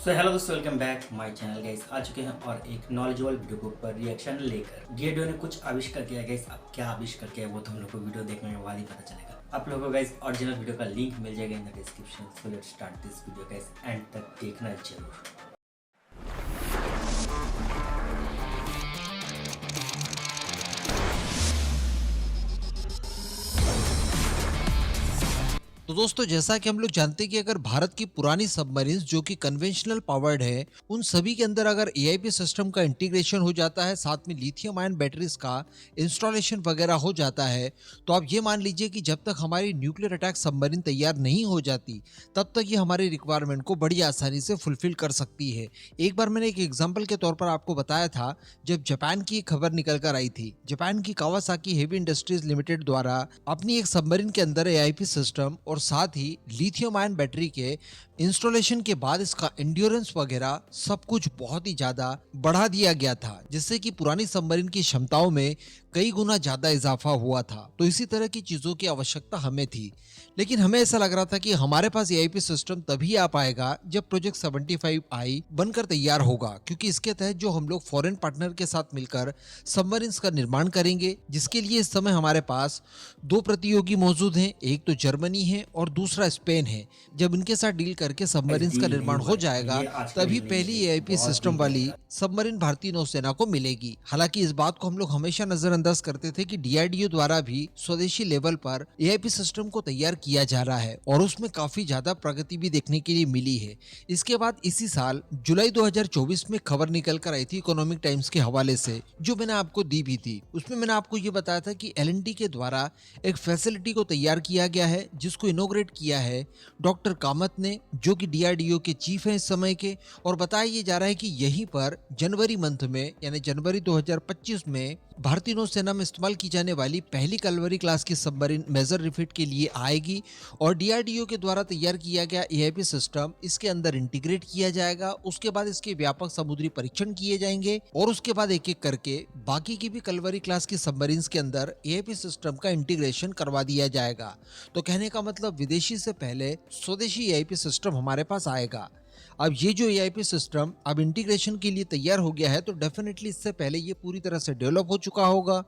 सो hello दोस्तों, welcome back my channel guys. आ चुके हैं और एक नॉलेजेबल वीडियो के ऊपर रिएक्शन लेकर। डीआरडीओ ने कुछ आविष्कार किया गाइस। अब क्या आविष्कार किया है वो तो हम लोग को वीडियो देखने के बाद ही पता चलेगा। आप लोगों को गाइस ओरिजिनल वीडियो का लिंक मिल जाएगा in the description. So let's start this video guys, and तक देखना जरूर। तो दोस्तों, जैसा कि हम लोग जानते हैं कि अगर भारत की पुरानी सबमरीन्स जो कि कन्वेंशनल पावर्ड है, उन सभी के अंदर अगर एआईपी सिस्टम का इंटीग्रेशन हो जाता है, साथ में लिथियम आयन बैटरीज का इंस्टॉलेशन वगैरह हो जाता है, तो आप ये मान लीजिए कि जब तक हमारी न्यूक्लियर अटैक सबमरीन तैयार नहीं हो जाती, तब तक ये हमारी रिक्वायरमेंट को बड़ी आसानी से फुलफिल कर सकती है। एक बार मैंने एक एग्जाम्पल के तौर पर आपको बताया था, जब जापान की एक खबर निकल कर आई थी। जापान की कावासाकी हेवी इंडस्ट्रीज लिमिटेड द्वारा अपनी एक सबमरीन के अंदर एआईपी सिस्टम और साथ ही लिथियम आयन बैटरी के इंस्टॉलेशन के बाद इसका एंड्योरेंस वगैरह सब कुछ बहुत ही ज्यादा बढ़ा दिया गया था, जिससे कि पुरानी सबमरीन की क्षमताओं में कई गुना ज्यादा इजाफा हुआ था। तो इसी तरह की चीजों की आवश्यकता हमें थी, लेकिन हमें ऐसा लग रहा था कि हमारे पास एआईपी सिस्टम तभी आ पाएगा जब प्रोजेक्ट 75I बनकर तैयार होगा, क्योंकि इसके तहत जो हम लोग फॉरेन पार्टनर के साथ मिलकर सबमरीन्स का निर्माण करेंगे, जिसके लिए इस समय हमारे पास दो प्रतियोगी मौजूद हैं। एक तो जर्मनी है और दूसरा स्पेन है। जब इनके साथ डील करके सबमरीन्स का डील नहीं निर्माण हुआ हो है, जाएगा, ये आज का तभी डील नहीं पहली है, एआईपी बहुत सिस्टम दिन वाली पहले का। सबमरीन भारतीय नौसेना को मिलेगी। हालांकि इस बात को हम लोग हमेशा नजरअंदाज करते थे कि डीआरडीओ द्वारा भी स्वदेशी लेवल पर एआईपी सिस्टम को तैयार किया जा रहा है और उसमें काफी ज्यादा प्रगति भी देखने के लिए मिली है। इसके बाद इसी साल जुलाई 2024 में खबर निकल कर आई थी इकोनॉमिक टाइम्स के हवाले से, जो मैंने आपको दी भी थी। उसमें मैंने आपको ये बताया था कि एलएनटी के द्वारा एक फैसिलिटी को तैयार किया गया है, जिसको इनोग्रेट किया है डॉक्टर कामत ने, जो कि डीआरडीओ के चीफ हैं इस समय के। और बताया ये जा रहा है कि यहीं पर जनवरी मंथ में यानी जनवरी 2025 में भारतीय नौसेना में इस्तेमाल की जाने वाली पहली कलवरी क्लास की सबमरीन मेजर रिफिट के लिए आएगी और डीआरडीओ के द्वारा तैयार किया गया एआईपी सिस्टम इसके अंदर इंटीग्रेट किया जाएगा। उसके बाद इसके व्यापक समुद्री परीक्षण किए जाएंगे और उसके बाद एक एक करके बाकी की भी कलवरी क्लास की सबमरीन्स के अंदर एआईपी सिस्टम का इंटीग्रेशन करवा दिया जाएगा। तो कहने का मतलब विदेशी से पहले स्वदेशी एआईपी सिस्टम हमारे पास आएगा। अब ये जो एआईपी सिस्टम अब इंटीग्रेशन के लिए तैयार हो गया है, तो डेफिनेटली इससे पहले ये पूरी तरह से डेवलप हो चुका होगा।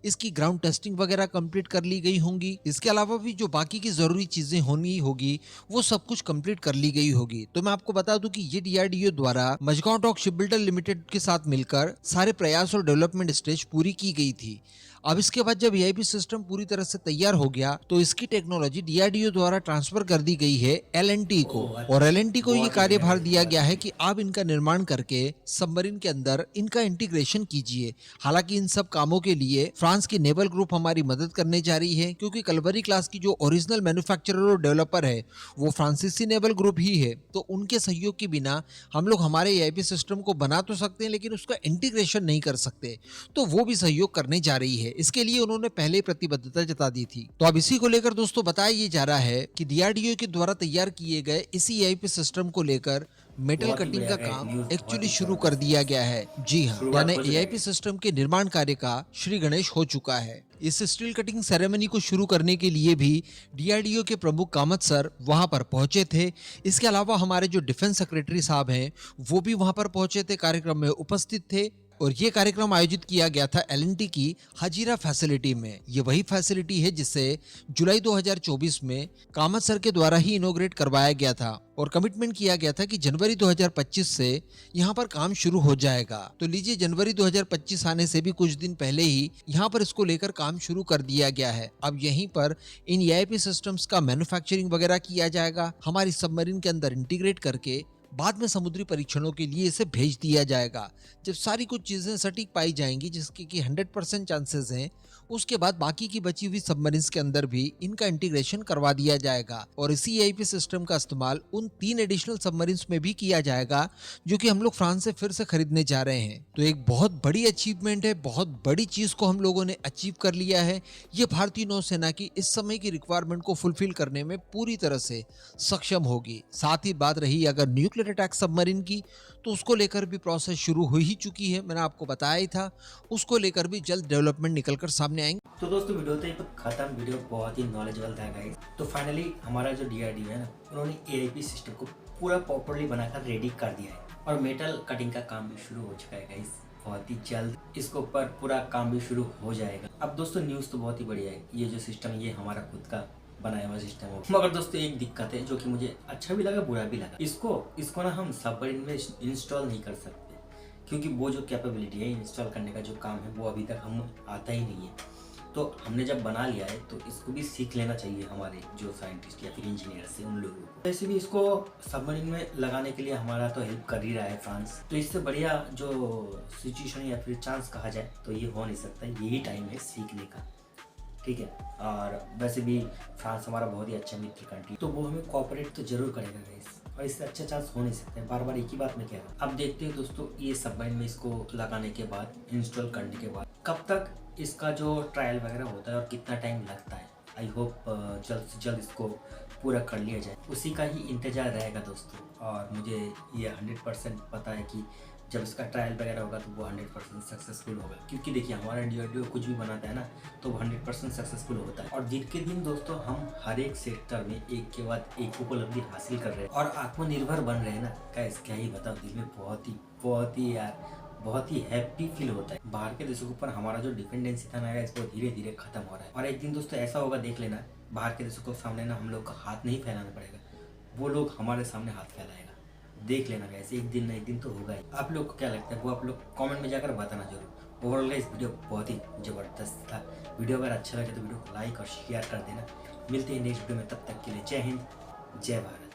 इसकी ग्राउंड टेस्टिंग वगैरह कंप्लीट कर ली गई होंगी। इसके अलावा भी जो बाकी की जरूरी चीजें होनी होगी वो सब कुछ कंप्लीट कर ली गई होगी। तो मैं आपको बता दूं कि ये डीआरडीओ द्वारा मजगांव डॉक शिपबिल्डर लिमिटेड के साथ मिलकर सारे प्रयास और डेवलपमेंट स्टेज पूरी की गई थी। अब इसके बाद जब एआईपी सिस्टम पूरी तरह से तैयार हो गया, तो इसकी टेक्नोलॉजी डीआरडीओ द्वारा ट्रांसफर कर दी गई है एलएनटी को, और एलएनटी को ये बहुत ही बढ़िया कार्यभार गाइस, दिया बहुत गया है बढ़िया। कि आप इनका निर्माण करके सबमरीन के अंदर इनका इंटीग्रेशन कीजिए। हालांकि इन सब कामों के लिए फ्रांस की नेवल ग्रुप हमारी मदद करने जा रही है, क्योंकि कलवरी क्लास की जो ओरिजिनल मैन्युफैक्चरर और डेवलपर है वो फ्रांसीसी नेवल ग्रुप ही है। तो उनके सहयोग के बिना हम लोग हमारे एआईपी सिस्टम को बना तो सकते हैं, लेकिन उसका इंटीग्रेशन नहीं कर सकते। तो वो भी सहयोग करने जा रही है। इसके लिए उन्होंने पहले प्रतिबद्धता जता दी थी। तो अब इसी को लेकर दोस्तों बताया ये जा रहा है कि डीआरडीओ के द्वारा तैयार किए गए इसी एआईपी सिस्टम को लेकर मेटल बहुत ही कटिंग बढ़िया का गाइस, काम न्यूज़ बहुत एक्चुअली ही शुरू कर जबरदस्त। दिया गया है। जी हाँ, शुरुआत यानी हो चुका है एआईपी गाइस। सिस्टम के निर्माण कार्य का श्री गणेश हो चुका है। इस स्टील कटिंग सेरेमनी को शुरू करने के लिए भी डीआरडीओ के प्रमुख कामत सर वहां पर पहुंचे थे। इसके अलावा हमारे जो डिफेंस सेक्रेटरी साहब हैं वो भी वहां पर पहुंचे थे, कार्यक्रम में उपस्थित थे। और ये कार्यक्रम आयोजित किया गया था एलएनटी की हजीरा फैसिलिटी में। ये वही फैसिलिटी है जिसे जुलाई 2024 में कामत सर के द्वारा ही इनोग्रेट करवाया गया था और कमिटमेंट किया गया था कि जनवरी 2025 से यहाँ पर काम शुरू हो जाएगा। तो लीजिए, जनवरी 2025 आने से भी कुछ दिन पहले ही यहाँ पर इसको लेकर काम शुरू कर दिया गया है। अब यहीं पर इन एआईपी सिस्टम्स का मैन्युफैक्चरिंग वगैरह किया जाएगा, हमारी सबमरीन के अंदर इंटीग्रेट करके बाद में समुद्री परीक्षणों के लिए इसे भेज दिया जाएगा। जब सारी कुछ चीजें सटीक पाई जाएंगी, जिसके कि 100% चांसेस हैं, उसके बाद बाकी की बची हुई सबमरीन्स के अंदर भी इनका इंटीग्रेशन करवा दिया जाएगा और इसी एआईपी सिस्टम का इस्तेमाल उन 3 एडिशनल सबमरीन्स में भी किया जाएगा जो कि हम लोग फ्रांस से फिर से खरीदने जा रहे हैं। तो एक बहुत बड़ी अचीवमेंट है, बहुत बड़ी चीज को हम लोगों ने अचीव कर लिया है। ये भारतीय नौसेना की इस समय की रिक्वायरमेंट को फुलफिल करने में पूरी तरह से सक्षम होगी। साथ ही बात रही अगर न्यूक्लियर अटैक सबमरीन की, तो उसको लेकर भी प्रोसेस शुरू हो ही चुकी है। मैंने आपको बताया ही था, उसको लेकर भी जल्द डेवलपमेंट निकलकर सामने आएंगे। तो दोस्तों वीडियो तो ये खत्म। वीडियो बहुत ही नॉलेजेबल था गाइस। तो फाइनली हमारा जो डीआरडीओ है ना, उन्होंने एआईपी सिस्टम को पूरा प्रॉपर्ली बनाकर रेडी कर दिया है और मेटल कटिंग का काम भी शुरू हो चुका है गाइस। बहुत ही जल्द इसके ऊपर पूरा काम भी शुरू हो जाएगा। अब दोस्तों न्यूज़ तो बहुत ही बढ़िया है, ये जो सिस्टम ये हमारा खुद का बनाया हुआ सिस्टम हो। मगर दोस्तों एक दिक्कत है जो कि मुझे अच्छा भी लगा बुरा भी लगा। इसको ना हम सबमरीन में इंस्टॉल नहीं कर सकते क्योंकि वो जो कैपेबिलिटी है इंस्टॉल करने का जो काम है वो अभी तक हम आता ही नहीं है। तो हमने जब बना लिया है तो इसको भी सीख लेना चाहिए हमारे जो साइंटिस्ट या फिर इंजीनियर से उन लोगों को। वैसे भी इसको सबमरीन में लगाने के लिए हमारा तो हेल्प कर ही रहा है फ्रांस। तो इससे बढ़िया जो सिचुएशन या फिर चांस कहा जाए तो ये हो नहीं सकता। यही टाइम है सीखने का, ठीक है। और वैसे भी फ्रांस हमारा बहुत ही अच्छा मित्र कंट्री, तो वो हमें कोऑपरेट तो जरूर करेगा गाइस, और इससे अच्छा चांस हो नहीं सकता है। बार बार एक ही बात मैं कह रहा हूँ। अब देखते हैं दोस्तों ये सबमरीन में इसको लगाने के बाद, इंस्टॉल करने के बाद कब तक इसका जो ट्रायल वगैरह होता है और कितना टाइम लगता है। आई होप जल्द से जल्द इसको पूरा कर लिया जाए, उसी का ही इंतजार रहेगा दोस्तों। और मुझे ये 100% पता है कि जब इसका ट्रायल वगैरह होगा तो वो 100% सक्सेसफुल होगा, क्योंकि देखिए हमारा डीआरडीओ कुछ भी बनाता है ना तो वो 100% सक्सेसफुल होता है। और दिन के दिन दोस्तों हम हर एक सेक्टर में एक के बाद एक उपलब्धि हासिल कर रहे हैं और आत्मनिर्भर बन रहे हैं ना। क्या ही बताओ, दिल में बहुत ही यार बहुत ही हैप्पी फील होता है। बाहर के देशों के ऊपर हमारा जो डिपेंडेंसी था ना इसको धीरे धीरे खत्म हो रहा है। और एक दिन दोस्तों ऐसा होगा, देख लेना, बाहर के देशों के सामने ना हम लोग का हाथ नहीं फैलाना पड़ेगा, वो लोग हमारे सामने हाथ फैलाएगा। देख लेना गाइस, एक दिन ना एक दिन तो होगा ही। आप लोग को क्या लगता है वो आप लोग कमेंट में जाकर बताना जरूर। ओवरऑल इस वीडियो बहुत ही जबरदस्त था। वीडियो अगर अच्छा लगे तो वीडियो को लाइक और शेयर कर देना। मिलते हैं नेक्स्ट वीडियो में, तब तक के लिए जय हिंद जय भारत।